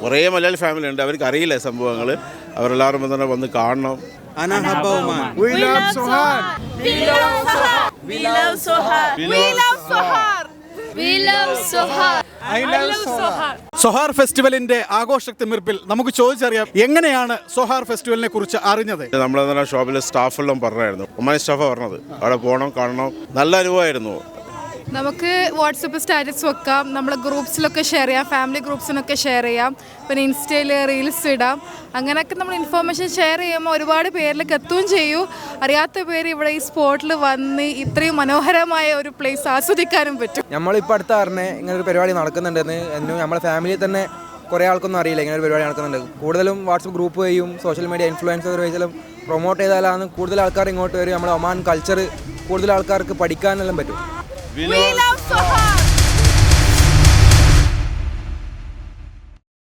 കുറേ മലയാളി ഫാമിലി ഉണ്ട്, അവർക്ക് അറിയില്ല സംഭവങ്ങൾ. അവരെല്ലാവരും തന്നെ വന്ന് കാണണം. We love Sohar. We love Sohar. We love Sohar. We love Sohar. We love Sohar. I love Sohar. Sohar ഫെസ്റ്റിവലിന്റെ ആഘോഷത്തിമിർപ്പിൽ നമുക്ക് ചോദിച്ചറിയാം, എങ്ങനെയാണ് സൊഹാർ ഫെസ്റ്റിവലിനെ കുറിച്ച് അറിഞ്ഞത്? നമ്മളെ തന്നെ ഷോപ്പിലെ സ്റ്റാഫെല്ലാം പറഞ്ഞായിരുന്നു, ഒമാനി സ്റ്റാഫാണ് പറഞ്ഞത്, അവിടെ പോകണം, കാണണം. നല്ല അനുഭവമായിരുന്നു. നമുക്ക് വാട്സപ്പ് സ്റ്റാറ്റസ് വെക്കാം, നമ്മളെ ഗ്രൂപ്പ്സിലൊക്കെ ഷെയർ ചെയ്യാം, ഫാമിലി ഗ്രൂപ്പ്സിനൊക്കെ ഷെയർ ചെയ്യാം, പിന്നെ ഇൻസ്റ്റയിൽ റീൽസ് ഇടാം. അങ്ങനെയൊക്കെ നമ്മൾ ഇൻഫോർമേഷൻ ഷെയർ ചെയ്യുമ്പോൾ ഒരുപാട് പേരിലേക്ക് എത്തുകയും ചെയ്യും. അറിയാത്ത പേര് ഇവിടെ ഈ സ്പോട്ടിൽ വന്ന് ഇത്രയും മനോഹരമായ ഒരു പ്ലേസ് ആസ്വദിക്കാനും പറ്റും. നമ്മളിപ്പോൾ അടുത്ത് പറഞ്ഞ് ഇങ്ങനെ ഒരു പരിപാടി നടക്കുന്നുണ്ടെന്ന് നമ്മളെ ഫാമിലിയിൽ തന്നെ കുറേ ആൾക്കൊന്നും അറിയില്ല ഇങ്ങനെ ഒരു പരിപാടി നടക്കുന്നുണ്ട്. കൂടുതലും വാട്സപ്പ് ഗ്രൂപ്പ് വഴിയും സോഷ്യൽ മീഡിയ ഇൻഫ്ലുവൻസർ വഴിയെല്ലാം പ്രൊമോട്ട് ചെയ്താലാണ് കൂടുതൽ ആൾക്കാർ ഇങ്ങോട്ട് വരും. നമ്മുടെ ഒമാൻ കൾച്ചർ കൂടുതൽ ആൾക്കാർക്ക് പഠിക്കാനെല്ലാം പറ്റും. We love Sohar.